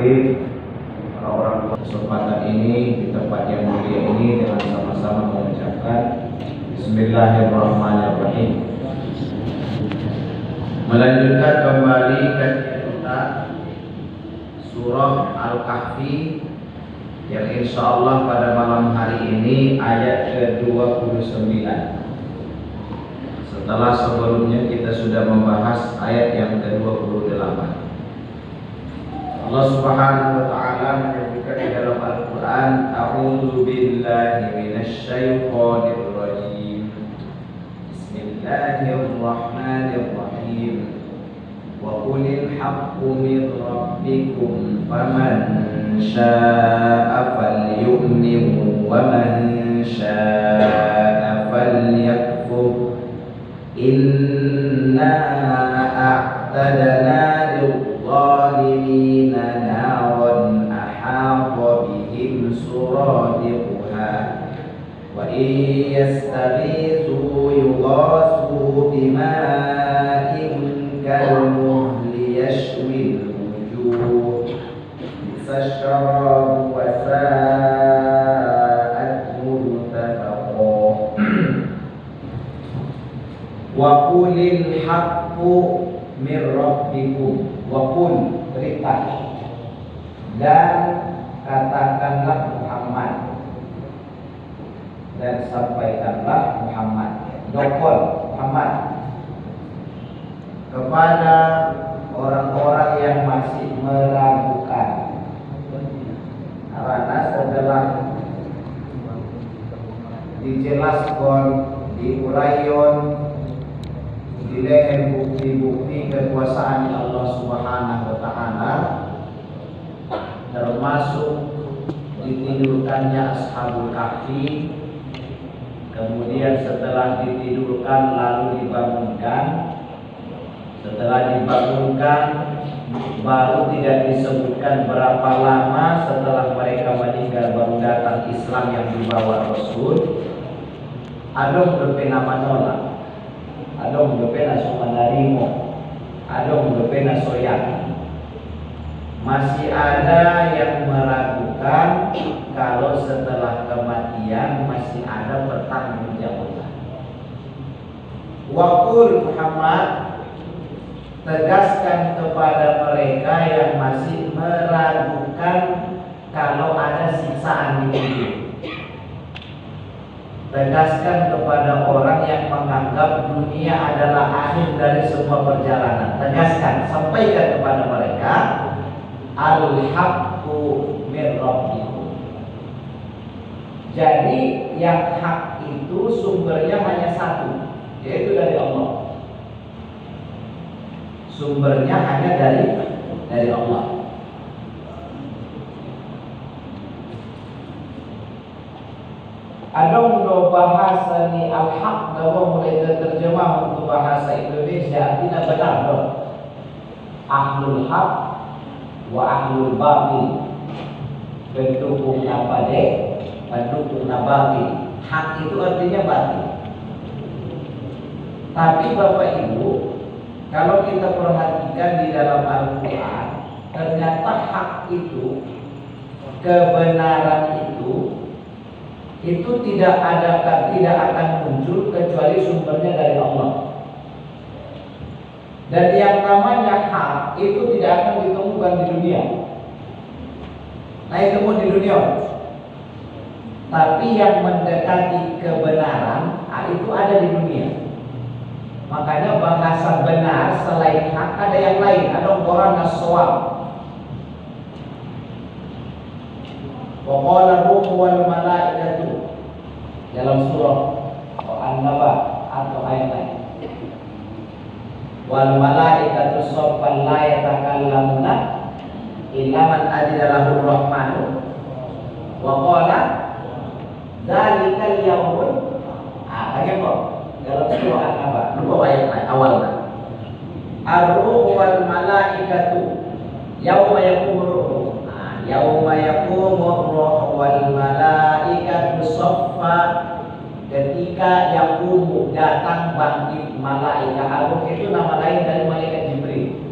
hadirin, orang-orang kesempatan ini di tempat yang mulia ini dengan sama-sama mengucapkan Bismillahirrahmanirrahim. Melanjutkan kembali kajian kita surah Al-Kahfi yang insyaallah pada malam hari ini ayat ke-29. Setelah sebelumnya kita sudah membahas ayat yang ke-28. Allah Subhanahu wa taala menyebutkan di dalam Al-Qur'an, A'udzu billahi minasy syaithanir rajim. Bismillahirrahmanirrahim. Wa qulil haqqu min rabbikum faman syaa'a falyu'min wa man syaa'a falyakfur. Inna a'tadna للظالمين نارا أحاط بهم سرادقها وإن يستغيثوا يغاثوا بماء كالمهل يشوي الوجوه بئس الشراب وساءت مرتفقا وقل الحق min rabbikum wa qul, berita dan katakanlah Muhammad dan sampaikanlah Muhammad, dokol Muhammad kepada orang-orang yang masih meragukan, karena setelah dijelaskan di uraian dileher bukti-bukti kekuasaan Allah Subhanahu wa taala, termasuk ditidurkannya Ashabul Kahfi, kemudian setelah ditidurkan lalu dibangunkan, setelah dibangunkan baru tidak disebutkan berapa lama setelah mereka meninggal baru datang Islam yang dibawa Rasul. Adong berpena manola, adong berpena sumanarimo, adong berpena soyak. Masih ada yang meragukan kalau setelah kematian masih ada pertanggungjawaban. Waqul Muhammad, tegaskan kepada mereka yang masih meragukan kalau ada siksaan di kubur. Tegaskan kepada orang yang menganggap dunia adalah akhir dari semua perjalanan. Tegaskan, sampaikan kepada mereka, al-haqqu min rabbikum. Jadi yang hak itu sumbernya hanya satu, yaitu dari Allah. Sumbernya hanya dari Allah. Adong do bahasa ni al-haq dawa mulai terjemah untuk bahasa Indonesia artinya benar dong. Ahlul haq wa ahlul batil, pendukung nabade, pendukung nabatil. Hak itu artinya batil. Tapi Bapak Ibu, kalau kita perhatikan di dalam Al-Quran, ternyata hak itu, kebenaran itu tidak akan muncul kecuali sumbernya dari Allah. Dan yang namanya hak itu tidak akan ditemukan di dunia. Nah, itu di dunia. Tapi yang mendekati kebenaran itu ada di dunia. Makanya bahasa benar selain hak ada yang lain, ada orang as-shawab. Wa qala ruhu wal malaikatu dalam surah An-Naba atau ayat lain. Wal malaikatu saffan la yatakallamuna illa man adina lahu rahmanu wa qala dzalikal yaumul akhir kok dalam surah An-Naba. Lupa ayat lain awalnya. Ar-ruhu wal malaikatu yauma yaqumu yauma yaqumu ruh wal malaikatu saffa, ketika yaqumu datang bangkit malaikat. Ar-ruh itu nama lain dari malaikat Jibril.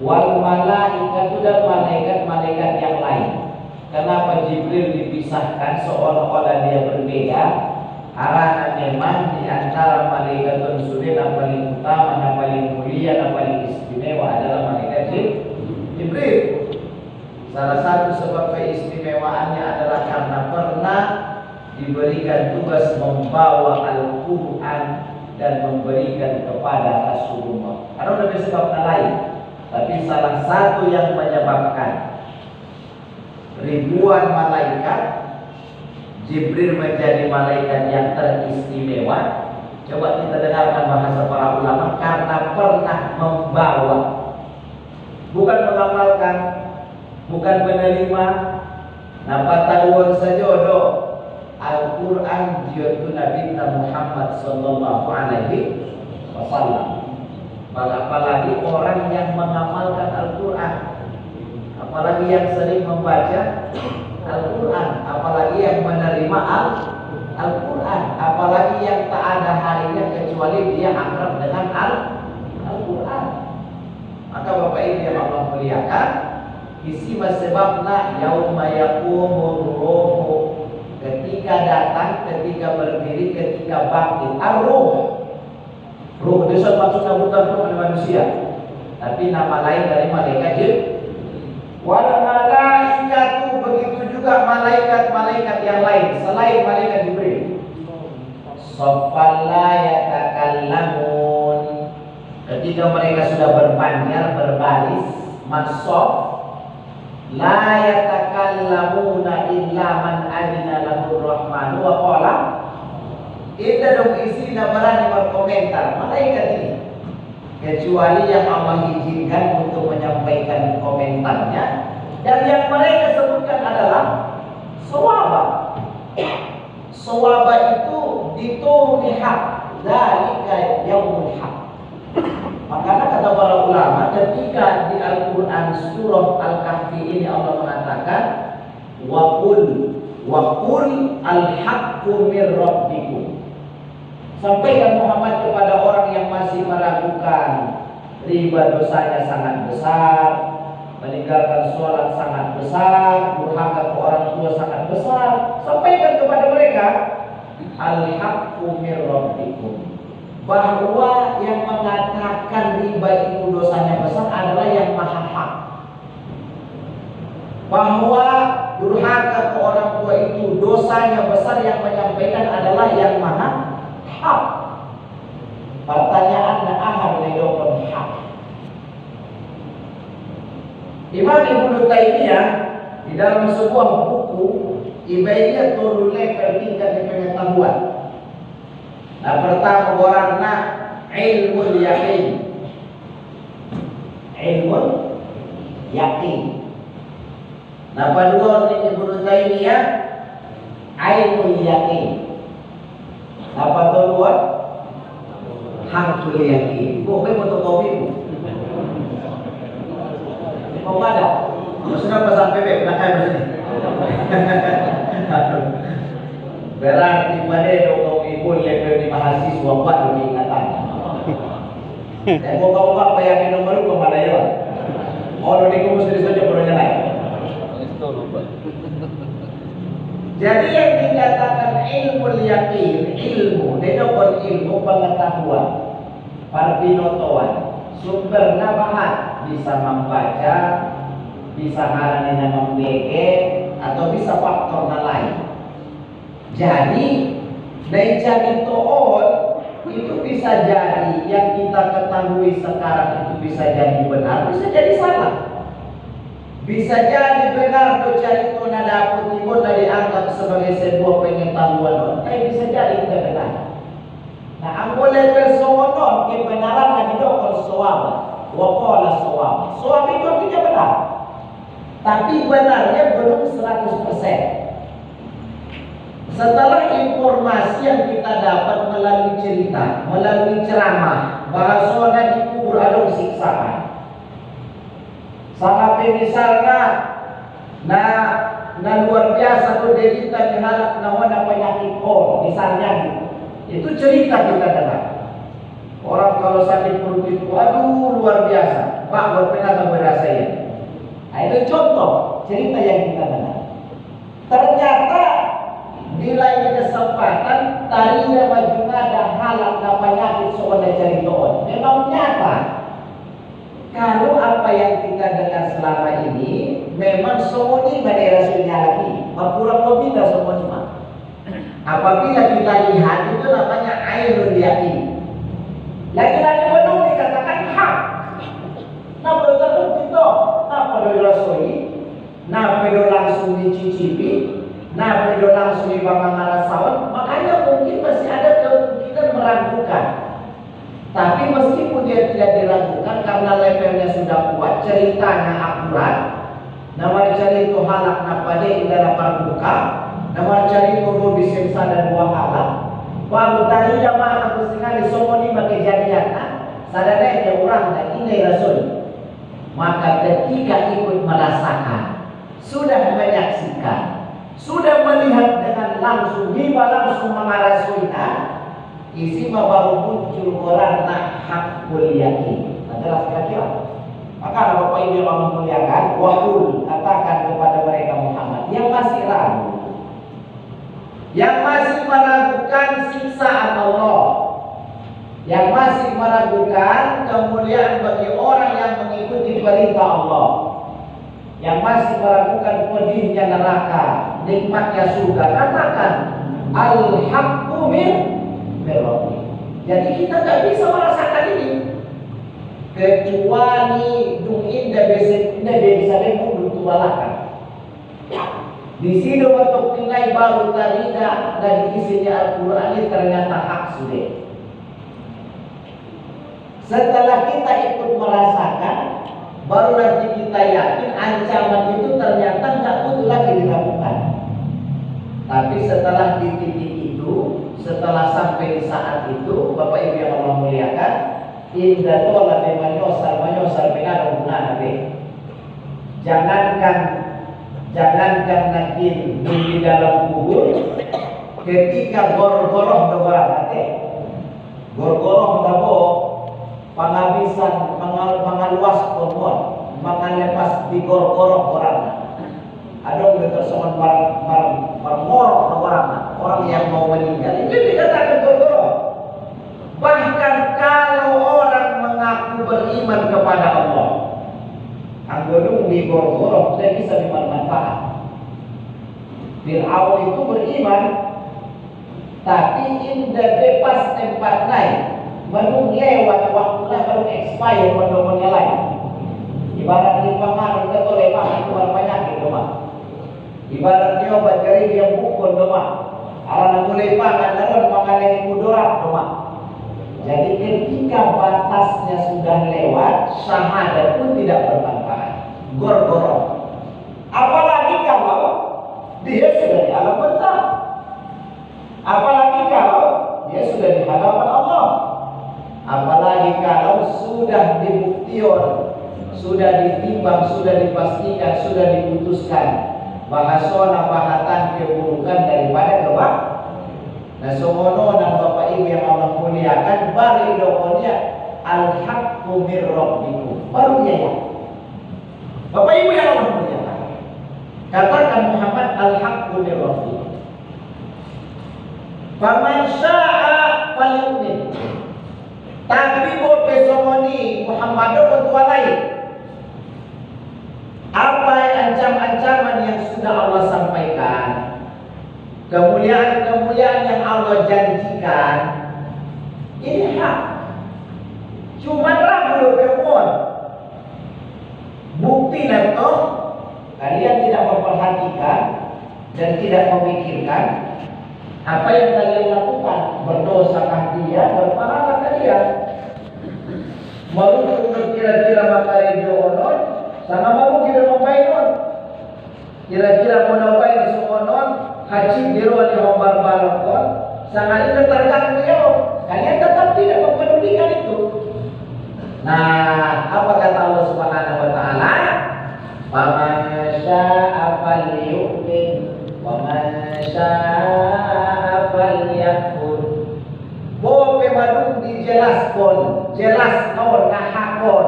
wal malaikatu dan malaikat-malaikat yang lain. Kenapa Jibril dipisahkan seolah-olah dia berbeda? Karena memang di antara malaikatun sulil yang paling utama, yang paling mulia, yang paling istimewa adalah malaikat Jibril. Salah satu sebab keistimewaannya adalah karena pernah diberikan tugas membawa Al-Quran dan memberikan kepada Rasulullah. Karena ada sebab lain, tapi salah satu yang menyebabkan ribuan malaikat, Jibril menjadi malaikat yang teristimewa. Coba kita dengarkan bahasa para ulama, karena pernah membawa, bukan mengamalkan, bukan menerima. Napa tahuan sajodo Al-Quran jiatu Nabi Muhammad sallallahu alaihi wasallam. Apalagi orang yang mengamalkan Al-Quran, apalagi yang sering membaca Al-Quran, apalagi yang menerima Al-Quran, apalagi yang tak ada harinya kecuali dia akrab dengan Al-Quran. Maka Bapak Ibu yang Allah muliakan, isi sebabna yauma yaqumur ruhu, ketika datang, ketika berdiri, ketika bangkit. Ar-ruh, ruh itu maksudnya bukan ruh manusia, tapi nama lain dari malaikat Jibril. Wal malaikatu, begitu juga malaikat-malaikat yang lain selain malaikat Jibril. Saffan la yatakallamun, ketika mereka sudah berpanjang berbaris, masaf, la yatakallamuna illa man adina lahu rahmanu wa qala. Itu dong isinya berani berkomentar malaikat ini, kecuali yang Allah izinkan untuk menyampaikan komentarnya, dan yang mereka sebutkan adalah sawaba. Sawaba itu dituruni hak, dzalika yaumul haq. Makanya kata para ulama, ketika di Al-Quran surah Al-Kahfi ini Allah mengatakan wa qul al-haqqu mir rabbikum, sampaikan Muhammad kepada orang yang masih meragukan, riba dosanya sangat besar, meninggalkan sholat sangat besar, durhaka ke orang tua sangat besar. Sampaikan kepada mereka al-haqqu mir rabbikum, bahwa yang mengatakan riba itu dosanya besar adalah yang maha hak, bahwa durhaka ke orang tua itu dosanya besar, yang menyampaikan adalah yang maha hak. Pertanyaannya ahad lidokon hak. Imam Ibnu Taimiyah di dalam sebuah buku Ibadah turun level tingkat pengetahuan. Nah, pertama warna ilmu yakin, ilmu yakin. Nah, kedua Ibnu Taimiyah ilmu yakin. Nah, kedua hakul yakin. Bukan fotokopi bu. Mau ada? Sudah pesan PB, belakang sini. Berarti pada dong ibu level di mahasiswa buat lebih ingatan. Dan buka-buka apa yang nomor lu kemana ya? Oh, ini kamu sendiri saja barunya naik. Jadi yang dikatakan ilmu yakin, ilmu, dedokon ilmu pengetahuan, parbinotoan, sumber nabahat, bisa membaca, bisa ngarani nama BG, atau bisa faktor lain. Jadi jadi tool itu bisa jadi yang kita ketahui sekarang itu bisa jadi benar, bisa jadi salah. Bisa jadi benar atau jadi itu nada putih dari dianggap sebagai sebuah pengetahuan, tapi bisa jadi tidak benar. Nah, anggole persoalan kebenaran dan didokol soal, wakola soal. Soal itu tidak benar, tapi benarnya belum 100%. Setelah informasi yang kita dapat melalui cerita, melalui ceramah, bahasanya dikubur ada siksaan. Sampai misalnya, nah luar biasa tuh derita dihalak nawana penyakit kol, misalnya gitu. Itu cerita kita dengar. Orang kalau sakit perut itu, aduh luar biasa. Pak, pernah kamu rasain? Nah, itu contoh cerita yang kita dengar. Ternyata di lain kesempatan tarinya majuna ada halak na penyakit soalnya cari doon. Memang nyata. Kalau apa yang kita dengar selama ini memang semua ini rasulnya lagi. Kurang lebih dah semua. Apabila kita lihat itu namanya ainul yakin. Lagi-lagi penuh dikatakan hak. Nah betul itu. Nah pada rasuli. Nah pada langsung dicicipi. Nah pada langsung dibangun sawat. Makanya mungkin masih ada kemungkinan meragukan. Tapi meskipun dia tidak diragukan karena levelnya sudah kuat, ceritanya akurat. Nama cari itu halak napade indah parbuka. Nama cari itu bisimsa dan buah halak. Waktu tadi jamaah aku sekali semua ini kejadian, sadarnya orang dan ini rasul. Maka ketika ikut merasakan, sudah menyaksikan, sudah melihat dengan langsung, tiba langsung mengarasuinya, isi baru muncul orang nak hakul yakin. Jelas kira-kira. Maka Bapak Ibu yang memuliakan, wahul katakan kepada mereka Muhammad yang masih ragu, yang masih meragukan siksaan Allah, yang masih meragukan kemuliaan bagi orang yang mengikuti perintah Allah, yang masih meragukan pedihnya neraka, nikmatnya surga, katakan al-haqqu min rabbi. Jadi kita tidak bisa merasakan ini kecuali indah bisa lembu tualakan. Di sini untuk nilai baru tarida dari isinya Al-Quran ini ternyata hak sudah. Setelah kita ikut merasakan, baru nanti kita yakin ancaman itu ternyata nggak butuh lagi dilakukan. Tapi setelah di titik itu, setelah sampai di saat itu, Bapak Ibu yang Allah muliakan, indah tola menyosar pengaruh guna nabe. Jangankan nanti di dalam kubur, ketika gor-goroh doang nanti, gor-goroh dabo penghabisan pengaluas pomon, mengalepas di gor-goroh orang. Ada bertersokan barang orang yang mau meninggal itu dikatakan gor-goroh. Bahkan kalau orang mengaku beriman kepada Allah, anggonung di gor-goroh tidak bisa bermanfaat. Fir'aun itu beriman, tapi indah bebas tempat lain, menung lewat waktunya baru expire mendomonnya lain. Ibarat di pangan atau lepas keluar penyakit rumah. Ibarat dia obat kering yang pukul rumah. Arana mulai pangan dan pangan mudorat rumah. Jadi ketika batasnya sudah lewat, syahadat pun tidak bermanfaat. Gor-goroh. Apalagi kalau dia sudah di alam besar. Apalagi kalau dia sudah di hadapan Allah. Apalagi kalau sudah dibuktikan, sudah ditimbang, sudah dipastikan, sudah diputuskan bahasona bahatan keburukan daripada kebak. Nah semono dan Bapak Ibu yang Allah muliakan, bari dokonya al-haqqu mir rabbikum. Baru ya. Bapak Ibu yang Allah muliakan, katakan Muhammad al-haqqu mir rabbikum. Faman syaa falyu'min. Tapi bote somoni Muhammad ketua lain. Apa ancaman-ancaman yang sudah Allah sampaikan, kemuliaan-kemuliaan yang Allah janjikan, ini hak. Cuma ragu kemon. Bukti nanti kalian tidak memperhatikan dan tidak memikirkan apa yang kalian lakukan. Berdosakah dia, berpahalakah dia? Mau kira-kira makari dionon, sama mau kira membainon. Kira-kira mau nawain semonon, haji diro di hombar balakon, sangat itu tergantung dia. Kalian tetap tidak mempedulikan itu. Nah, apa kata Allah Subhanahu wa taala? Faman syaa'a falyu'min wa man syaa'a falyakfur. Bope madung di jelas non ngahakon.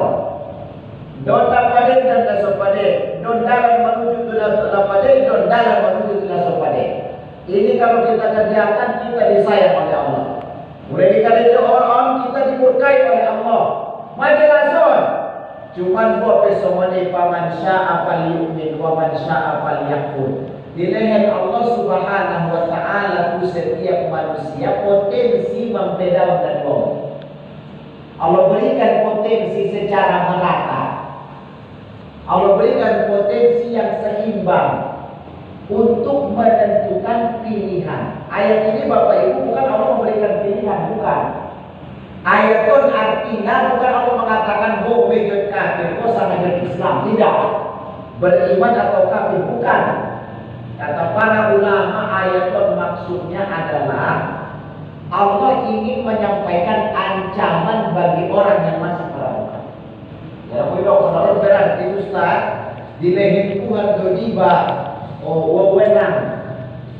Don dapat dan dasopade, don dalam menuju ke dasopade, don dalam menuju ke dasopade. Ini kalau kita kerjakan kita disayang oleh Allah. Mulai dikali orang kita dimurkai oleh Allah. Majelason. Cuman buat pesomani paman sya'a falyu'min wa man sya'a falyakfur. Di leher Allah Subhanahu wa taala itu setiap manusia potensi membeda dan bohong. Allah berikan potensi secara merata. Allah berikan potensi yang seimbang untuk menentukan pilihan. Ayat ini Bapak Ibu bukan Allah memberikan pilihan, bukan. Ayat itu artinya bukan Allah mengatakan oh wujud kafir, oh sama jadi Islam, tidak. Beriman atau kafir, bukan. Kata para ulama ayat itu maksudnya adalah Allah ingin menyampaikan ancaman bagi orang yang masih meragukan. Ya, kalau berarti Ustaz di leher Tuhan doliba, wewenang,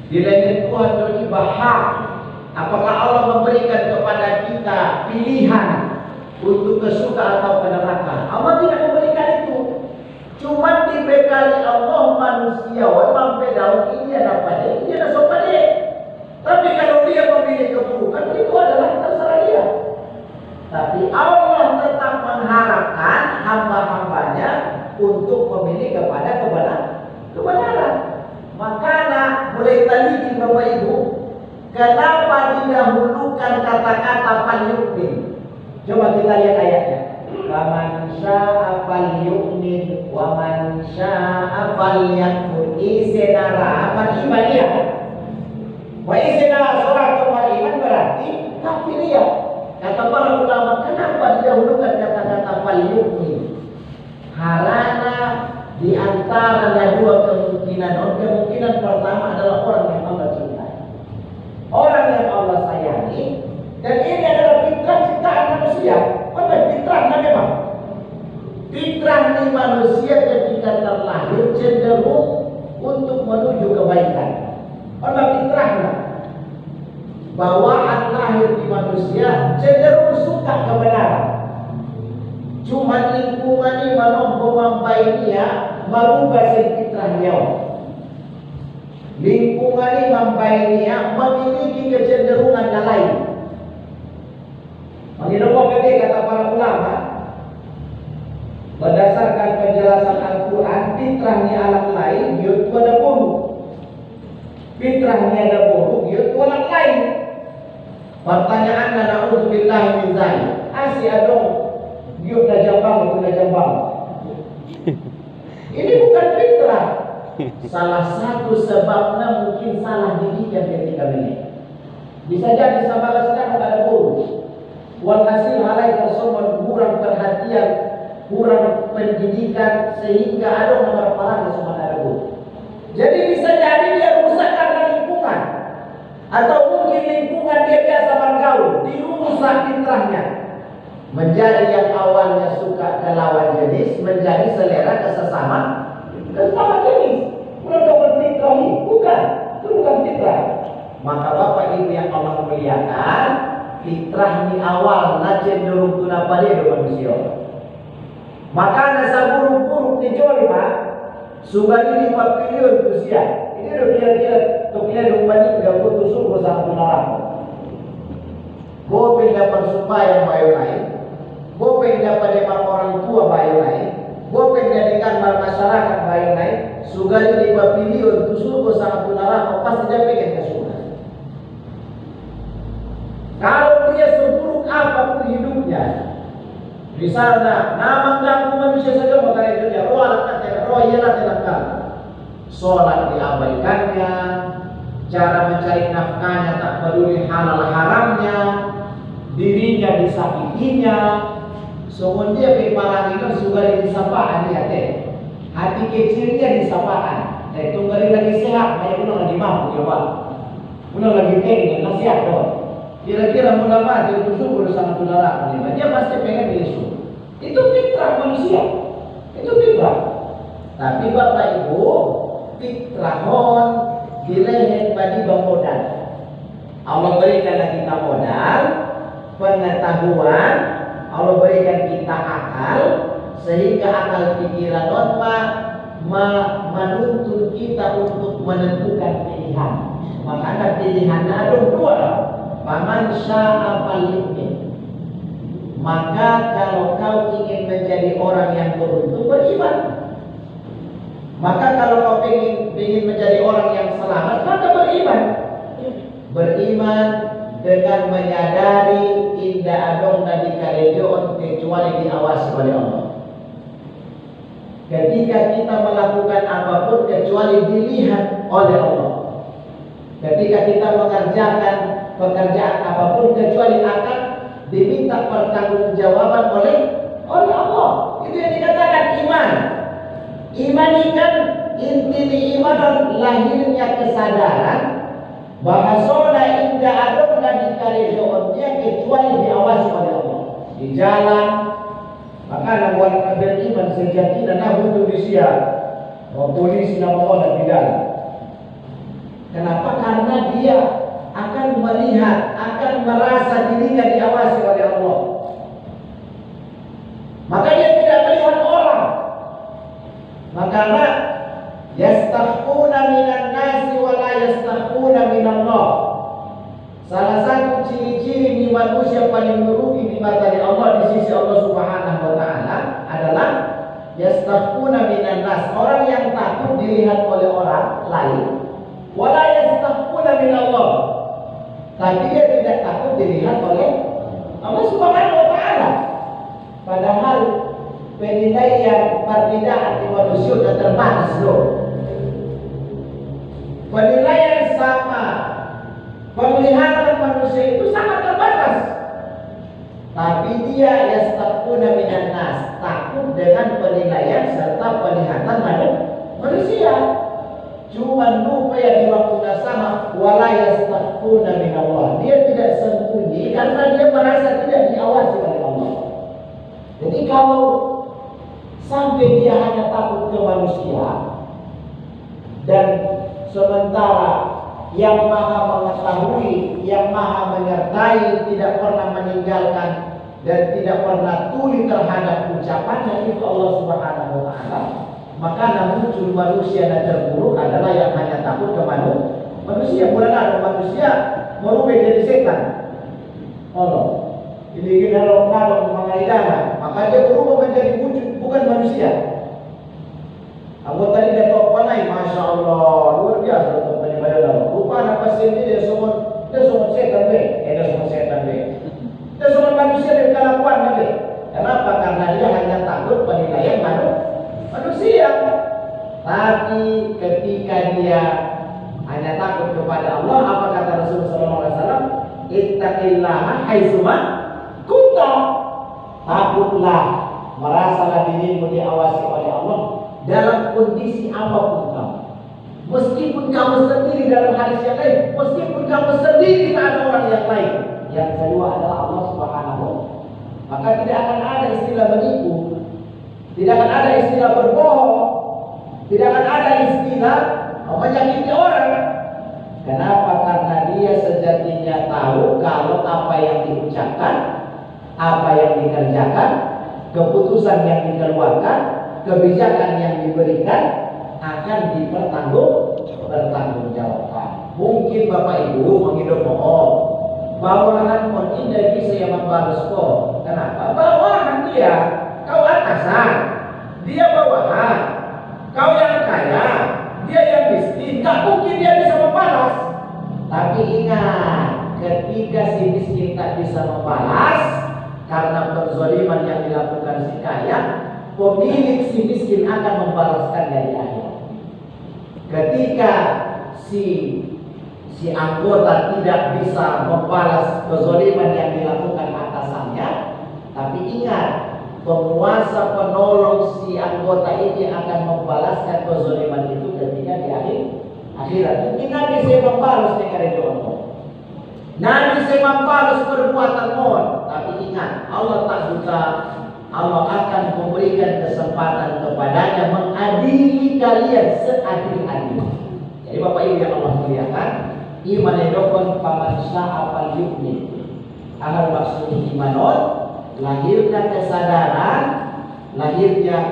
di leher Tuhan doliba hak. Apakah Allah memberikan kepada kita pilihan untuk ke surga atau ke neraka? Allah tidak memberikan itu. Cuma dibekali Allah manusia, mampu daun ini ada pada, ini ada sopade. Tapi kalau dia memilih keburukan itu adalah terserah dia. Tapi Allah tetap mengharapkan hamba-hambanya untuk memilih kepada kebenaran. Makanya mulai tadi Bapak Ibu, kenapa didahulukan kata-kata falyu'min? Coba kita lihat ayatnya. Faman sya'a falyu'min wa man sya'a falyakfur. Isenara apa iman ya? Wa isenara seorang iman berarti kafir ya. Kata para ulama, kenapa didahulukan kata-kata falyu'min? Karena di antara dua kemungkinan pertama adalah orang yang Allah cintai, orang yang Allah sayangi, dan ini adalah fitrah ciptaan manusia. Apa fitrahnya memang? Fitrah di manusia ketika terlahir cenderung untuk menuju kebaikan. Apa fitrahnya? Bawaan lahir di manusia cenderung suka kebenaran. Cuma lingkungan ini mampai dia merubah fitrah dia. Lingkungan ini mampai dia memiliki kecenderungan yang lain. Mengingat ketika kata para ulama, berdasarkan penjelasan Al-Quran, fitrahnya alam lain, yaitu ada buruk. Fitrahnya ada buruk, yaitu alam lain. Pertanyaan na'udzubillahi min dzalik. Asih adong, dia udah jambang. Ini bukan fitrah. Salah satu sebabnya mungkin salah didikan ketika ini. Bisa jadi sama sekarang ada buruk. Walhasil halai tersebut kurang perhatian, kurang pendidikan sehingga ada nomor parah sama ada buruk. Jadi bisa jadi dia rusak karena lingkungan, atau mungkin lingkungan dia biasa bergaul, dirusak fitrahnya. Menjadi yang awalnya suka ke lawan jenis menjadi selera kesesama jenis. Bukan fitrah ini, bukan. Itu bukan fitrah. Maka Bapak Ibu yang Allah muliakan, fitrah ini awal cenderung tuna pada manusia. Maka nasa buruk-buruk di jolima sudah ini papilion usia. Ini udah kira-kira dumbani nggak butuh suruh sama neraka. Gue dapat supaya bayu lain. Gue dapat orang tua bayu lain. Gue jadikan masyarakat bayu lain. Sudah ini papilion suruh sama neraka pasti dia pengen ke surga. Kalau dia seburuk apapun hidupnya, misalnya nama mengganggu manusia saja maka itu dia roh ialah telakal. Sholat diabaikannya, cara mencari nafkahnya tak peduli halal haramnya, dirinya disakitinya, semua dia kepalangan sudah disapaan dia teh. Hati kecilnya disapaan. Itu ngeri lagi sehat, kayak udah lagi mampu coba. Udah lagi tinggi, nasihat dong. Kira-kira mudah mati itu subur sama saudara dia pasti pengen Yesus. Itu fitrah manusia. Itu fitrah. Tapi Bapak Ibu, fitrahon dilehen bagi modal. Allah berikan kita modal, pengetahuan, Allah berikan kita akal, sehingga akal pikiran menuntun kita untuk menentukan pilihan. Maka ada pilihan ada dua. Faman syaa falyu'min. Maka kalau kau ingin menjadi orang yang beruntung, beriman. Maka kalau kau ingin menjadi orang yang selamat, maka beriman. Beriman dengan menyadari tidak ada nabi kalejon kecuali diawasi oleh Allah. Ketika kita melakukan apapun kecuali dilihat oleh Allah. Ketika kita mengerjakan pekerjaan apapun kecuali akan diminta pertanggungjawaban oleh Allah. Itu yang dikatakan iman. Iman ini kan inti iman lahirnya kesadaran bahwa tidak ada di kaledonya kecuali diawasi oleh Allah. Di jalan, maka nabuat beriman sejati dan nabu Indonesia, polisi nama Allah di dalam. Kenapa? Karena dia akan melihat, akan merasa dirinya diawasi oleh Allah. Maka dia tidak melihat orang. Makanya yastakhuna minan nasi wa la yastakhuna minallah. Salah satu ciri-ciri di manusia paling merugi di mata Allah di sisi Allah Subhanahu wa taala adalah yastakhuna minan nas, orang yang takut dilihat oleh orang lain. Wa la yastakhuna minallah. Tapi dia tidak takut dilihat oleh Allah Subhanahu wa taala. Padahal penilaian perbedaan di manusia sudah terbatas loh. Penilaian sama, penglihatan manusia itu sangat terbatas. Tapi dia yastaquna minan nas, takut dengan penilaian serta penglihatan manusia. Cuma lupa yang di waktu sama wala yastaquna minallah. Dia tidak sembunyi karena dia merasa tidak diawasi oleh Allah. Jadi kalau sampai dia hanya takut ke manusia dan sementara yang maha mengetahui, yang maha menyertai tidak pernah meninggalkan dan tidak pernah tuli terhadap ucapannya itu Allah Subhanahu wa taala, maka muncul manusia dan terburuk adalah yang hanya takut ke manusia. Bukan ada manusia merubah jadi setan. Allah ini kalau mengenai dana, maka dia berubah menjadi wujud bukan manusia. Anggota ini dapat panai, masya Allah, luar biasa untuk penyebaran. Rupa apa sih dia semua setan be, dia semua setan be. Dia semua manusia dari kelakuan be. Kenapa? Karena dia hanya takut penilaian manusia. Tapi ketika dia hanya takut kepada Allah, apa kata Rasulullah SAW? Ittaqillaha haitsuma kunta. Takutlah, merasalah dirimu diawasi oleh Allah dalam kondisi apapun kamu. Meskipun kamu sendiri dalam hadis yang lain, meskipun kamu sendiri tak ada orang yang lain. Yang kedua adalah Allah Subhanahu. Maka tidak akan ada istilah menipu, tidak akan ada istilah berbohong, tidak akan ada istilah menyakiti orang. Kenapa? Karena dia sejatinya tahu kalau apa yang diucapkan, apa yang dikerjakan, keputusan yang dikeluarkan, kebijakan yang diberikan akan dipertanggungjawabkan. Mungkin Bapak Ibu menghidup mohon bawahan pun tidak bisa yang membalas kok. Kenapa? Bawahan dia, kau atasan, dia bawahan, kau yang kaya, dia yang miskin. Tak mungkin dia bisa membalas. Tapi ingat, ketika si miskin tak bisa membalas karena penzaliman yang dilakukan si kaya, pemilik si miskin akan membalaskannya di akhirat. Ketika si anggota tidak bisa membalas kezaliman yang dilakukan atasannya, tapi ingat, penguasa penolong si anggota ini akan membalaskan kezaliman itu ketika di akhirat. Mungkin Nabi saya membalas dengan itu Allah. Nabi saya membalas perbuatan mohon, tapi ingat, Allah tak buta. Allah akan memberikan kesempatan kepadanya mengadili kalian seadil-adil. Jadi Bapak Ibu yang Allah muliakan, iman edokon paman syaa falyu'min. Ahal maksudnya imanon, lahirnya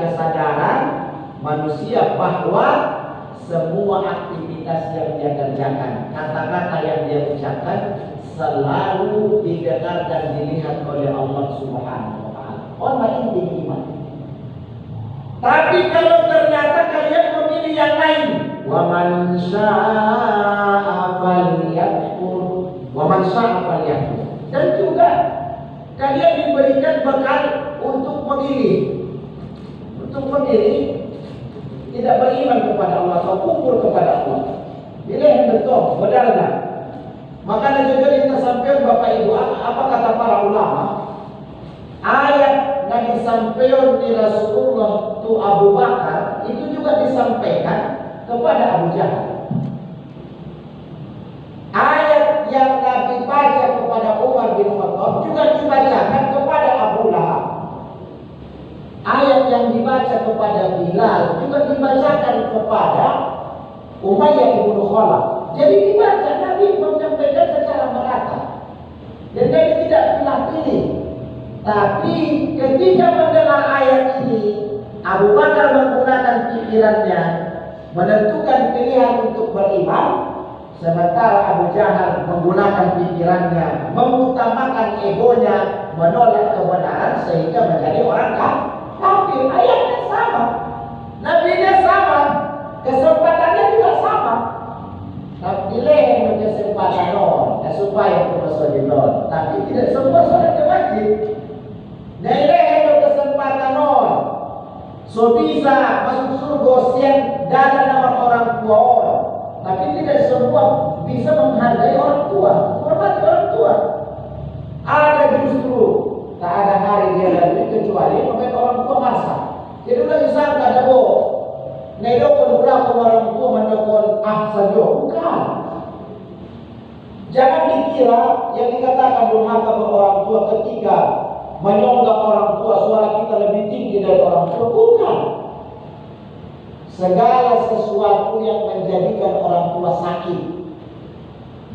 kesadaran manusia bahwa semua aktivitas yang dia kerjakan, kata-kata yang dia ucapkan selalu didengar dan dilihat oleh Allah Subhanahu wa taala. Orang ini iman. Tapi kalau ternyata kalian memilih yang lain, wa man syaa'a falyakfur, wa man syaa'a falyakfur. Dan juga kalian diberikan bekal untuk memilih. Untuk memilih tidak beriman kepada Allah atau kufur kepada Allah. Pilih yang betul, benar. Makanya juga kita sampaikan Bapak Ibu, apa kata para ulama? Ayat yang disampaikan di Rasulullah itu Abu Bakar itu juga disampaikan kepada Abu Jahal. Ayat yang Nabi baca kepada Umar bin Khattab juga dibacakan kepada Abu Lahab. Ayat yang dibaca kepada Bilal juga dibacakan kepada Umayyah ibn Khalaf. Jadi dibaca, Nabi menyampaikan secara merata. Dan Nabi tidak pilih-pilih. Tapi ketika mendengar ayat ini, Abu Bakar menggunakan pikirannya, menentukan pilihan untuk beriman, sementara Abu Jahal menggunakan pikirannya, mengutamakan egonya, menolak kebenaran sehingga menjadi orang kafir. Ayatnya sama, nabinya sama, kesempatannya juga sama. Tapi leher kesempatan supaya kemasalahan, tapi tidak semua sholat wajib. Leher kesempatan so bisa masuk surga siang dan nama orang tua orang. Tapi tidak semua bisa menghargai orang tua, hormati orang tua. Ada justru tak ada hari dia lagi kecuali membuat orang tua masak. Jadi udah disangka ada boh. Nedokon berapa orang tua mendokon saja, bukan. Jangan dikira yang dikatakan durhaka kepada orang tua ketika menyonggak orang tua, suara kita lebih tinggi dari orang tua, bukan. Segala sesuatu yang menjadikan orang tua sakit,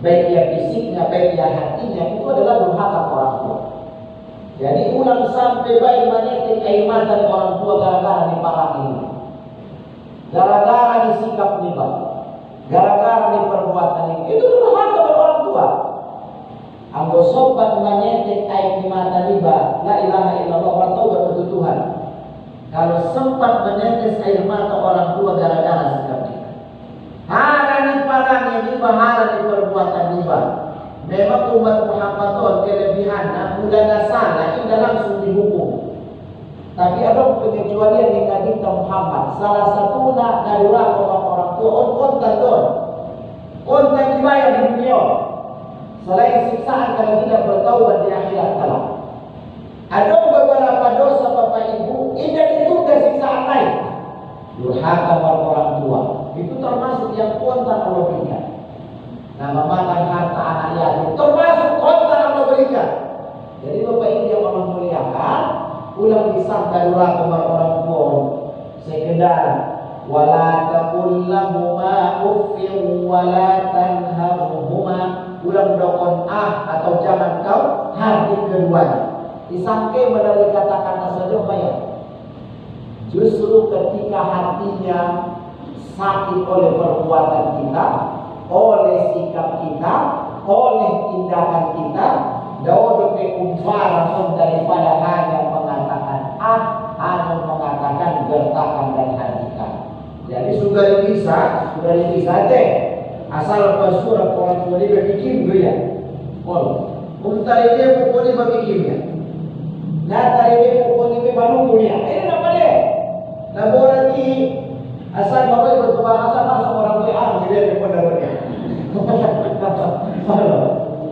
baik dia fisiknya, baik dia hatinya, itu adalah durhaka orang tua. Jadi ulang sampai baik menetik air mata dari orang tua gara-gara diparah ini, gara-gara disikap nibat, gara-gara di perbuatan ini, itu durhaka dari orang tua. Anggo sobat menetik air mata nibat, la ilaha illallah wa taubat untuk Tuhan. Kalau sempat menetes air mata orang tua gara-gara sikap kita, harani parang ini bahara di perbuatan nibat. Memang umat Muhammad kelebihan, mudah salah, ini langsung dihukum. Tapi ada pengecualian di Nabi Muhammad. Salah satunya darurat orang tua, onta dibayar di dunia. Selain siksaan kalau tidak bertaubat di akhirat kelak. Ada beberapa dosa Bapak Ibu, tidak ditunda siksaan lain. Durhaka pada orang tua, itu termasuk yang kontan Allah berikan. Nama makan harta anak yatim, termasuk kontan Allah berikan. Jadi Bapak Ibu yang Allah muliakan, ulang disangka durhaka pada orang tua sekedar wala taqul lahuma uffin wala tanharhuma, ulang dokon atau jangan kau hardik keduanya. Disangkai melalui kata-kata saja bayar. Justru ketika hatinya sakit oleh perbuatan kita, oleh sikap kita, oleh tindakan kita, jauh lebih umparan daripada hanya mengatakan hanya mengatakan gertakan dan hatikan. Jadi sudah bisa deh. Asal bersurat orang tua dia berpikir dulu ya. Untuk dia pokoknya berpikirnya. Nah tadi pokoknya baru punya. Ini apa dia? Nah berarti asal bapak bertukar asal masuk orang tua dia benar-benar.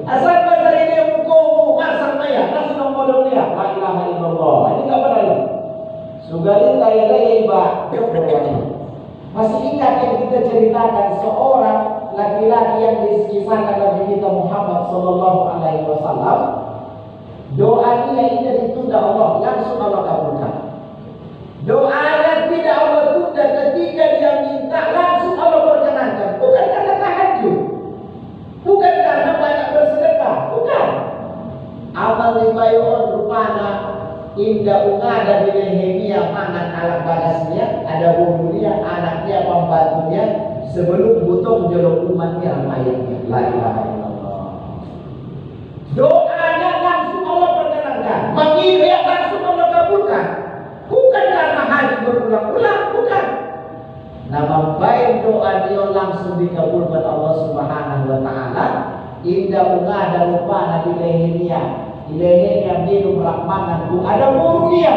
Asal dari dia buku masak maya, langsung nomor dia. La ilaha illallah. Ini enggak benar. Sugali tayalai ba. Masih ingat yang kita ceritakan seorang laki-laki yang dikisahkan Nabi kita Muhammad sallallahu alaihi wasallam. Doanya ini ditunda Allah, langsung Allah kabulkan. Doanya tidak Allah tunda, ketika dia minta langsung Allah perkenankan. Bukan karena tahajud, bukan karena banyak bersedekah, bukan. inda ungada bilehemia mangan alat bagasnya ada bunuhnya anaknya pembantunya sebelum butuh menjolok umatnya ramayatnya. La ilaha illallah. Doanya langsung Allah perkenankan, mengirim langsung Allah kabulkan. Bukan karena haji berulang-ulang, bukan. Nama baik doa dia langsung dikabulkan Allah Subhanahu wa taala. Indah ungada lupa nabi lehenia. Ilehenia minum rahmanan tu ada guru dia,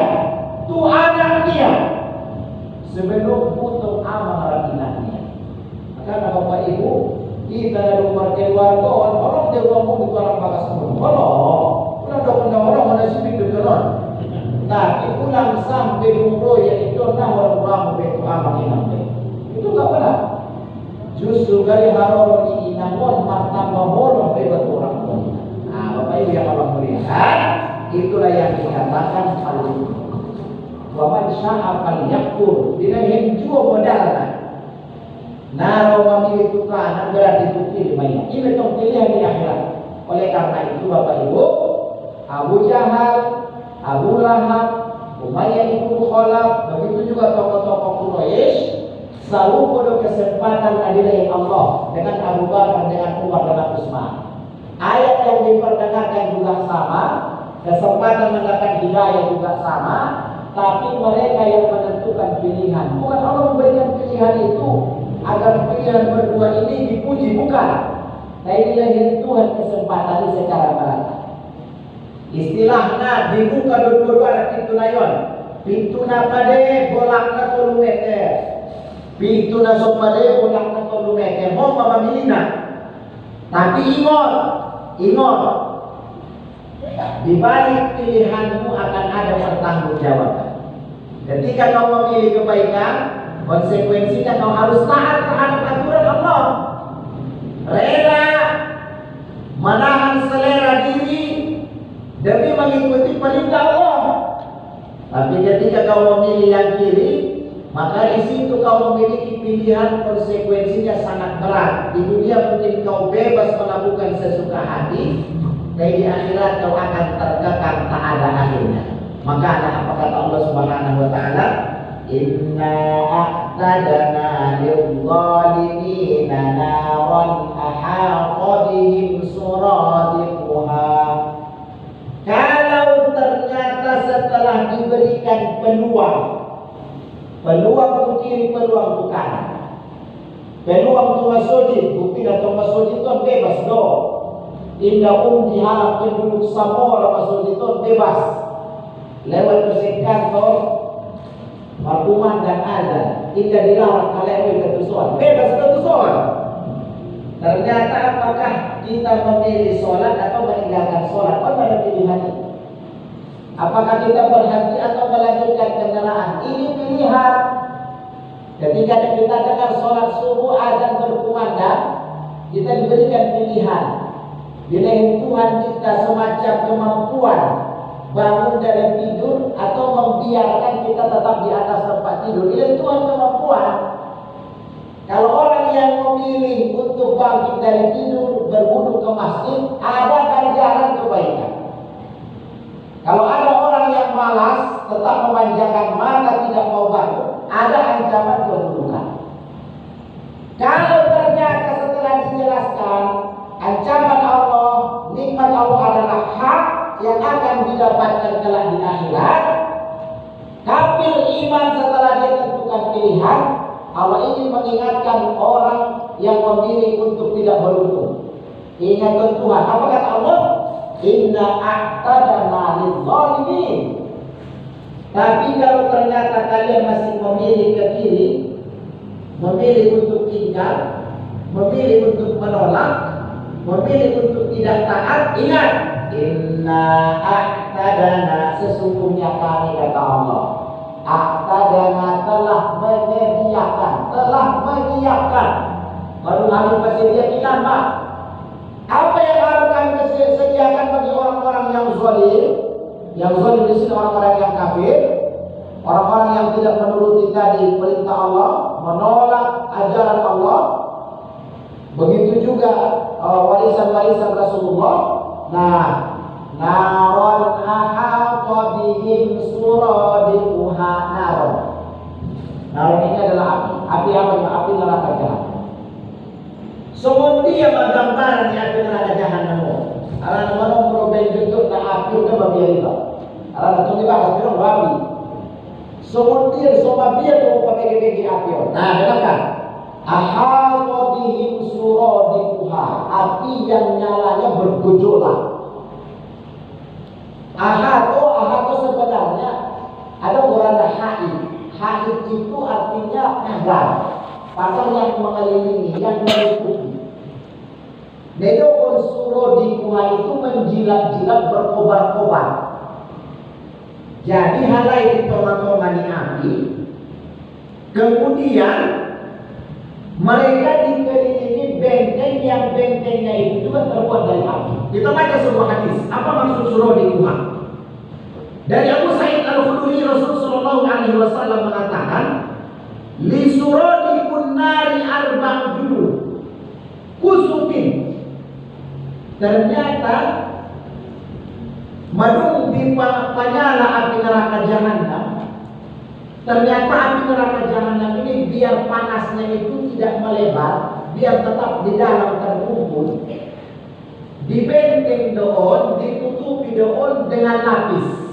tu anak dia. Sebelum putus amal rakinahnya. Maka Bapak Ibu, kita ada rumah keluarga orang dia ngomong di orang bakas semua. Orang dah orang mana sih itu kan? Tapi pulang sampai umroh yang itu orang begitu amal ini. Itu tak benar. Justru dari haror ini namun martabat orang bebas orang tua. Nah, Bapak Ibu yang Allah melihat, itulah yang dikatakan al-Qur'an. Wa man syaa falyakfur, bila yang jua modalna. Naro memilih tukana berarti itu pilihan. Ini tong pilihan di akhirat. Oleh karena itu Bapak Ibu, Abu Jahal, Abu Lahab, Umayyah ibn Khalaf, begitu juga tokoh-tokoh Quraisy selalu pada kesempatan adilah Allah dengan Abu Bakar, dengan Umar dan Utsman. Ayat yang diperdengarkan juga sama, kesempatan mendapat hidayah juga sama, tapi mereka yang menentukan pilihan. Bukan Allah memberikan pilihan itu agar pilihan berdua ini dipuji, bukan. Nah inilah Tuhan kesempatan secara merata. Istilahnya dibuka dua-dua ada pintu layon. Pintu napade bolakna 3 meter. Pintu nasopade bolakna 3 meter. Mau mamilina. Tapi ingat, di balik pilihanmu akan ada pertanggungjawaban. Ketika kau memilih kebaikan, konsekuensinya kau harus taat terhadap aturan Allah. Rela menahan selera diri demi mengikuti perintah Allah. Tapi ketika kau memilih yang kiri, maka di situ kau memiliki pilihan, konsekuensinya sangat berat. Di dunia mungkin kau bebas melakukan sesuka hati, dan di akhirat kau akan terkekang tak ada akhirnya. Maka apa kata Allah Subhanahu wa taala? Inna a'tadna lil-zalimina naran ahata bihim suradiquha. Kalau ternyata setelah diberikan peluang ke kiri, peluang ke kanan, peluang ke masjid, bukti atau masjid itu bebas do. Indah diharap penduduk Samora masjid itu bebas lewat kantor, markuman dan azan. Indah dilarang kalian ketusuan, bebas ketusuan. Ternyata apakah kita memilih sholat atau meninggalkan sholat? Apa pada pilihan itu? Apakah kita berhenti atau melanjutkan kendaraan? Ini pilihan. Ketika kita dengar sholat subuh azan berkumandang, kita diberikan pilihan. Bila Tuhan kita semacam kemampuan bangun dari tidur atau membiarkan kita tetap di atas tempat tidur. Bila Tuhan kemampuan. Kalau orang yang memilih untuk bangkit dari tidur berwudu ke masjid, ada ganjaran kebaikan. Kalau ada orang yang malas tetap memanjakan mata tidak mau bangun, ada ancaman keburukan. Kalau ternyata setelah dijelaskan ancaman Allah, nikmat Allah adalah hak yang akan didapatkan kelak di akhirat, kafir iman setelah dia tentukan pilihan, Allah ingin mengingatkan orang yang memilih untuk tidak beruntung. Ingat Tuhan, apa kata Allah? Inna a'tadna lizzalimin. Tapi kalau ternyata kalian masih memilih ke kiri, memilih untuk tinggal, memilih untuk menolak, memilih untuk tidak taat, ingat, inna a'tadna, sesungguhnya kami kata Allah, a'tadna telah menyiapkan. Baru kami persediaan Pak. Apa yang harus kami sediakan bagi orang-orang yang zalim? Yang zalim di sini orang-orang yang kafir, orang-orang yang tidak menuruti tadi perintah Allah, menolak ajaran Allah. Begitu juga warisan-warisan Rasulullah. Nah, naron ahata bihim suradiquha naron. Naron ini adalah api. Api apa? Api neraka jahanam. Semua dia menggambar di api neraka jahanam. Alam mana problem bentuk na api udah babiarita. Alam itu dibahas itu api. Semua dia tuh pakai api. Nah, dengarkan. Ahata bihim suradiquha. Api yang nyalanya bergejolak. Ahato sebenarnya ada orang haid. Haid itu artinya pagar, pagar yang mengelilingi, yang menutupi. Nedokon suro di kuah itu menjilat-jilat berkobar-kobar. Jadi halai di teman-teman api. Kemudian mereka dikelilingi benteng yang bentengnya itu juga terbuat dari api. Kita baca sebuah hadis. Apa maksud suro di kuah? Dari Abu Sa'id Al-Khudri, Rasulullah sallallahu alaihi wasallam mengatakan, li suradi kunnari arba'u kusufin. Ternyata madung di panyala api neraka jahanam. Ternyata api neraka jahanam ini biar panasnya itu tidak melebar, biar tetap di dalam terkumpul. Dibenteng doon, ditutupi doon dengan lapis.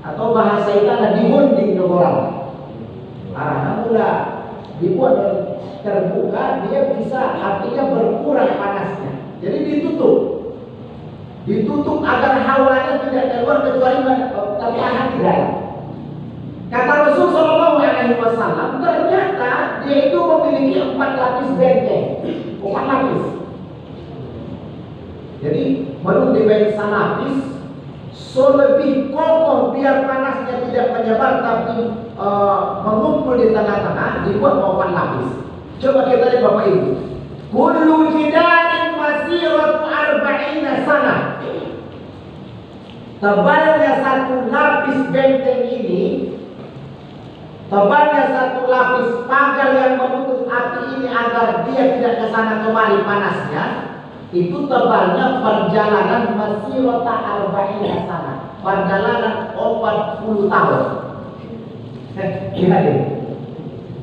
Atau bahasa Italia dihunding orang. Mula dibuat terbuka, dia bisa artinya berkurang panasnya. Jadi ditutup agar hawanya tidak keluar kecuali tertahan di dalam. Kata Rasul Shallallahu Alaihi Wasallam, ternyata dia itu memiliki 4 lapis benteng, 4 lapis. Jadi baru dibenteng lapis. So lebih kokoh biar panasnya tidak menyebar tapi mengumpul di tengah-tengah, dibuat 4 lapis. Coba kita lihat Bapak Ibu. Kullu jidarin masiratu arba'ina sana. Tebalnya 1 lapis benteng ini, tebalnya 1 lapis pagar yang menutup api ini agar dia tidak ke sana kemari panasnya. Itu tebalnya perjalanan masirata arba'ina sana. Perjalanan 40 tahun. Lihat ini.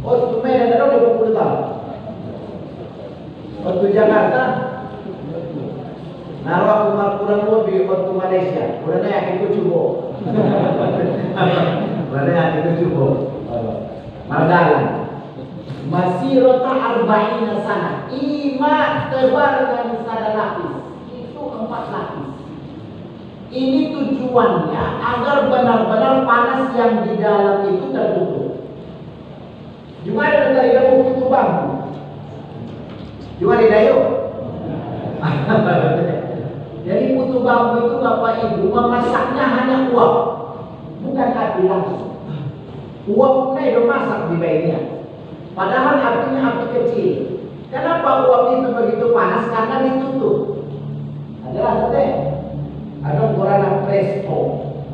Oh, itu Medan ada 20 tahun. Waktu Jakarta, naruh rumah kurang lebih waktu Malaysia. Kurangnya yang itu cukup. Kurangnya yang itu cukup. Mardalan. Masirata arba'ina sana. Ima tebarkan sada lapis. Itu 4 lapis. Ini tujuannya agar benar-benar panas yang di dalam itu tertutup. Gimana dari dapur itu bangku? Cuma di dayu. Jadi putu bambu itu Bapak Ibu memasaknya hanya uap, bukan api langsung. Uap itu masak di bayinya. Padahal apinya api kecil. Kenapa uap itu begitu panas? Karena ditutup. Adalah teh. Ada orang presto.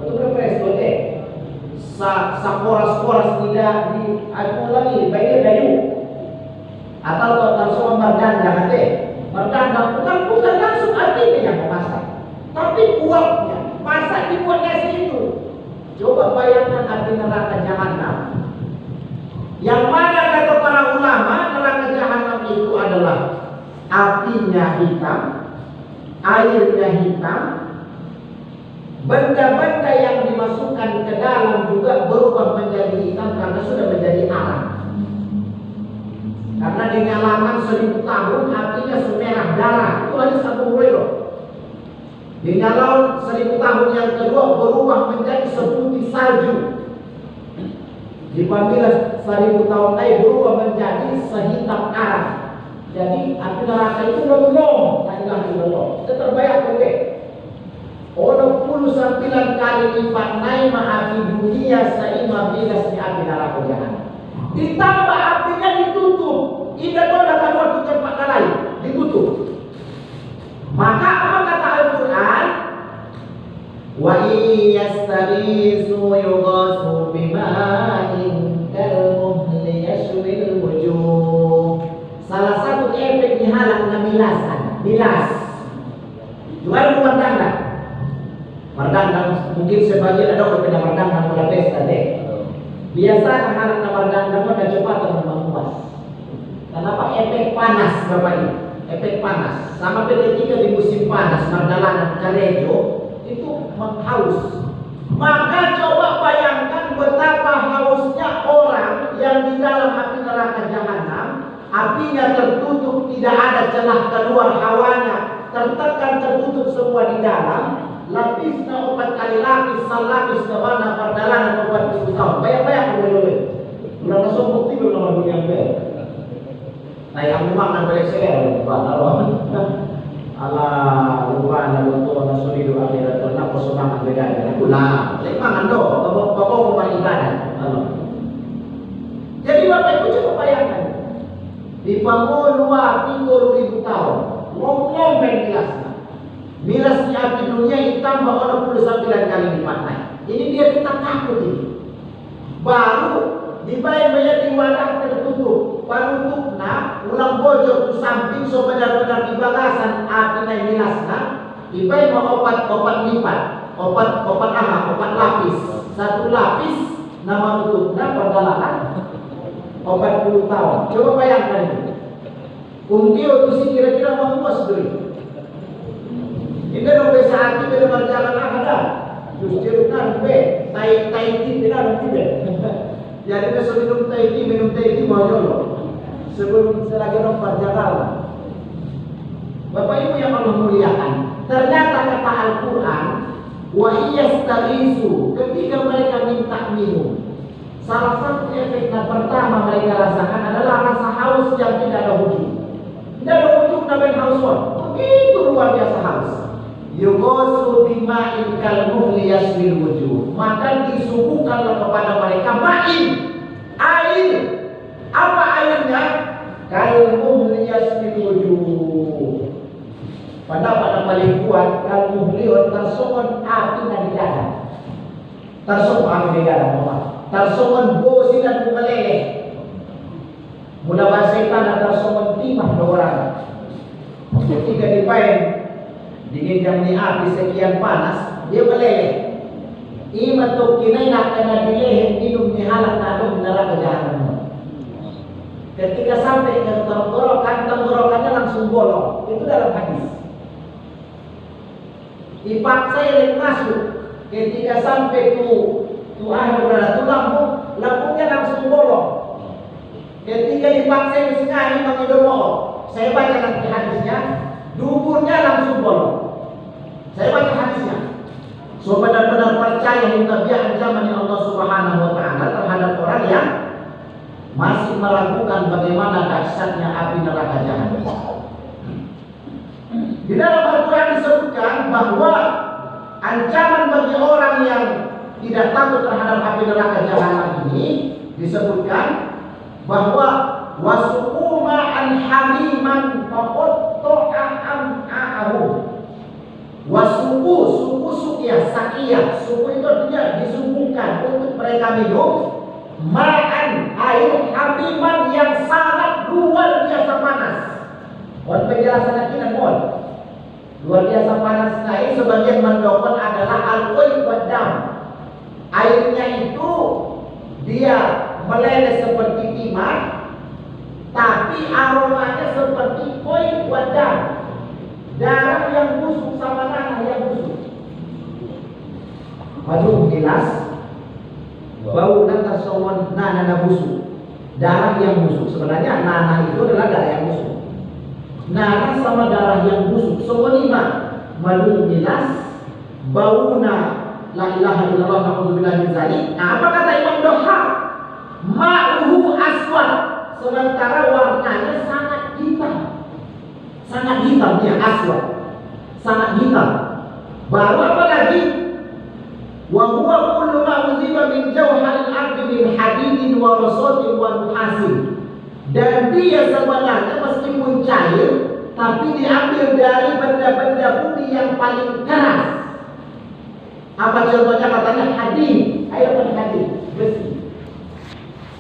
Betul presto teh. Sakoras-koras tidak di aku lagi bayinya dayu. Atau langsung merdandang teh. Merdandang bukan langsung apinya yang memasak, tapi uapnya masak dibuatnya situ. Coba bayangkan api neraka jahanam. Yang mana kata para ulama neraka jahanam itu adalah apinya hitam, airnya hitam, benda-benda yang dimasukkan ke dalam juga berubah menjadi hitam karena sudah menjadi arang. Karena di halaman 1000 tahun apinya semerah darah. Itu hadis Abu Hurairah. Di halaman 1000 tahun yang kedua berubah menjadi seputih salju. Di apabila 1000 tahun lagi berubah menjadi sehitam arang. Jadi api neraka itu lolong, lagi lolong. Itu terbayang boleh. 29 kali lipat naik api dunia seima bilas di api neraka jahanam. Ditambah apinya ditutup. Tidak boleh keluar ke tempat lain, ditutup. Maka apa kata Al-Quran? Wa iyastaghisu yughasu bima'in kalmuhli yashwil wujuh. Salah satu efek dihalang bilas. Jual merdandang Mungkin sebagian ada orang pernah merdang dan mulai pesta deh. Biasa anak merdang dan mulai cepat teman puas. Kenapa? Efek panas Bapak ini. Efek panas. Sama ketika di musim panas, mardalan carejo itu menghaus. Maka coba bayangkan betapa hausnya orang yang di dalam api neraka jahanam. Apinya tertutup, tidak ada celah keluar hawanya, tertekan, tertutup semua di dalam. Lapisnya 4 kali lapis, salapis, kewana, perdalangan, 40 tahun. Bayang-bayang boleh. Udah langsung bukti belum nama dunia bel. Nah yang memang balik saya lupa. Allah lupa na untuk nasuri doa akhirat karena persoalan beda. Nah, memang ando, bapak rumah ibadah. Jadi Bapak Ibu coba bayangkan. Di Pangol 30.000 tahun, ngomong milasnya. Milasnya api dunia ditambah 69 kali lipat naik. Ini dia kita takut ini. Baru dibayar di wadah tertutup, panutupna ulang bocor tu samping so benar-benar di bagasan api naik milasnya. Dibayar opat lipat, opat lapis. Satu lapis nama tutupnya perjalanan 40 tahun. Coba bayangkan ini. Ungkio itu sih kira-kira mau puas dulu. Ini dong saat itu berjalan ada. Justru kan tai tidak tidak. Jadi kalau minum tai mau jolo. Sebelum selagi dong berjalan. Bapak Ibu yang Allah muliakan, ternyata kata Al-Quran, wa iyastaghisu, ketika mereka minta minum. Salah satu efek pertama mereka rasakan adalah rasa haus yang tidak ada wujud. Tidak ada wujud namanya haus. Begitu luar biasa haus. Yugosu bima'in kalmuhli yasbil wujud. Maka disuguhkanlah kepada mereka ma'in, air. Apa airnya? Kalmuhli yasbil wujud. Pada paling kuat kalmuhli tarsongon api di dada. Tarsongon api di dada, tarsongon bosi dan meleleh. Mula bahasa tanah tarsongon timah orang. Ketika dipain digenjam di api sekian panas, dia meleleh. Ima tu kinai nak kena dileh minum dihalak nadum neraka jahanam. Ketika sampai ke tenggorokannya langsung bolong. Itu dalam hadis. Dipaksa yang masuk. Ketika sampai berada lambungnya langsung bolong. Ketika dipaksa yang sekali mengidomo, saya baca nanti hadisnya, duburnya langsung bolong. Saya baca hadisnya. So benar-benar percaya hingga ancaman Allah Subhanahu wa taala terhadap orang yang masih meragukan bagaimana dahsyatnya api neraka jahanam. Di dalam Al-Quran disebutkan bahwa ancaman bagi orang yang tidak takut terhadap api neraka jahanam ini disebutkan bahwa wasuquma an hamiman faqatta'a am'a'ahu. Suku sakia. Suku itu artinya disuguhkan untuk mereka minum ma'an air hamiman yang sangat luar biasa panas. Penjelasan kita luar biasa panas ini sebagian mendokter adalah alkohol wadam. Airnya itu dia meleleh seperti timah, tapi aromanya seperti koi wadam. Darah yang busuk sama nanah yang busuk. Waduh jelas. Bau nanti somon nanah busuk. Darah yang busuk. Sebenarnya nanah itu adalah darah yang busuk. Nanah sama darah yang busuk. Semua lima. Madu jelas. Bauna la ilaha illallah na'udzubillah min dzalik. Apa kata Imam Doha? Ma'uhu aswad. Sementara warnanya sangat hitam. Sangat hitam ya, aswad. Sangat hitam. Baru apa lagi? Wa huwa kullu ma uziba min jawharil ardi min hadidin wa rasatin wa nuhasin. Dan dia sebenarnya meskipun cair, tapi diambil dari benda-benda bumi yang paling keras. Apa contohnya? Katanya hadid. Ayo kan hadid, besi.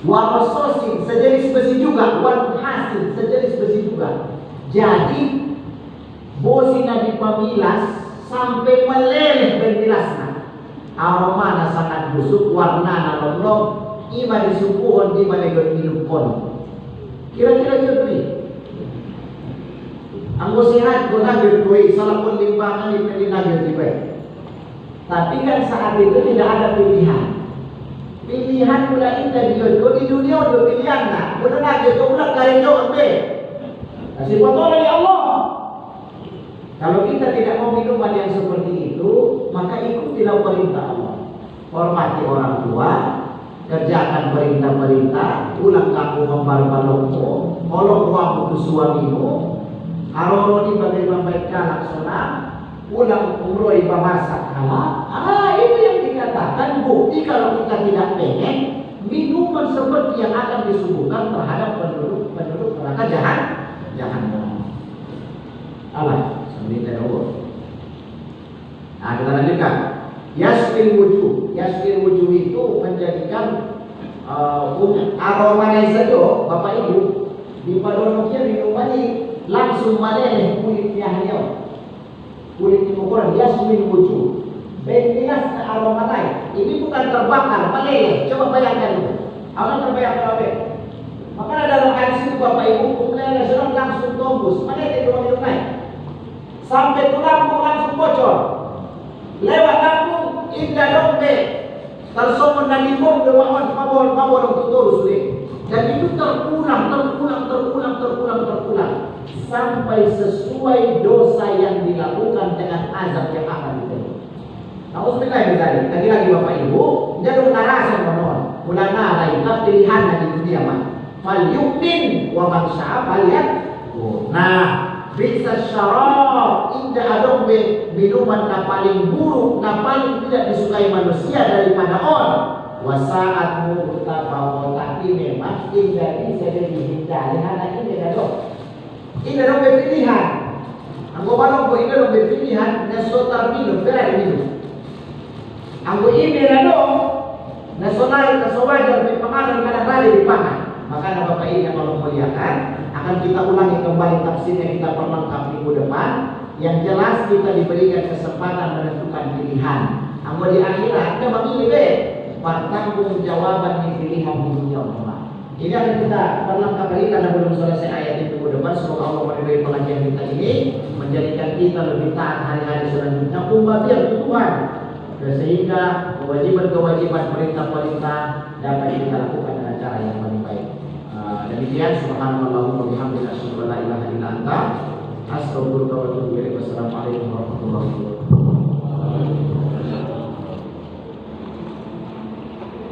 Wa rasatin, sejenis besi juga. Wa nuhasin, sejenis besi juga. Jadi bosina dipamilas sampai meleleh berbilasnya. aroma sangat busuk, warna lom-lom, ima disukuhon di malegon minupon. Kira-kira jodoh. Anggo sehat ko nagir koi, salah pun limbangan di nagir di baik. Tapi kan saat itu tidak ada pilihan. Pilihan mula indah jodoh di dunia udah pilihan nah. Udah nagir ko udah kaya jauh be. Kasih potongan ya Allah. Kalau kita tidak mau minuman yang seperti itu, maka ikutilah perintah Allah. Hormati orang tua, kerjakan perintah-perintah, pulang kampung membar-balokmu, tolong ruang suamimu, haroroni bagaimana baik laksana, pulang umroh bahasa halal. Itu yang dikatakan bukti kalau kita tidak pengen minuman seperti yang akan disuguhkan terhadap penduduk neraka jahanam. Allah. Nah, kita lanjutkan. Yasfil wujuh. Yasfil wujuh itu menjadikan aroma saja Bapak Ibu di padonoknya minuman ini langsung meleleh kulitnya hanya kulit ukuran yasfil wujuh. Bentilas ke aroma lain. Ini bukan terbakar, meleleh. Coba bayangkan itu. Apa terbayang kalau maka dalam hadis itu Bapak Ibu meleleh sedang langsung tembus. Meleleh kalau minum naik. Sampai tulang langsung bocor. Lewat lambung indah dombe. Tersomun dan libung dewan mabon untuk terus deh. Dan itu terulang sampai sesuai dosa yang dilakukan dengan azab yang akan diterima. Alhamdulillah misalnya. Lagi-lagi Bapak Ibu, jangan narasi menon. Ulama lain pilihan di dunia mah. Fal yu'min wa man syaa faliyat. Nah, bisa syarab indah adong minuman na paling buruk, na paling tidak disukai manusia daripada orang. Wasaat mutafawah, tapi memang indah ini jadi dihindari karena ini adong. Ini adong pilihan. Anggo balong ko ini adong pilihan nasotar minum, benar minum. Anggo ini adong nasonar kasawajar pengaruh kadang kali dipangan. Maka Bapak ini yang kalau muliakan akan kita ulangi kembali tafsir yang kita perlengkap minggu depan. Yang jelas kita diberikan kesempatan menentukan pilihan. Anggo di akhirat kita memilih bertanggung jawaban di pilihan di dunia Allah. Ini akan kita perlengkap lagi karena belum selesai ayat di minggu depan. Semoga Allah meridai pengajian kita ini, menjadikan kita lebih taat hari-hari selanjutnya. Umat yang Tuhan, sehingga kewajiban-kewajiban perintah-perintah dapat kita lakukan dengan cara yang paling baik. Demikian subhanallahumma wa bihamdika asyhadu an la ilaha illa anta astaghfiruka wa atubu ilaik. Wassalamualaikum warahmatullahi wabarakatuh.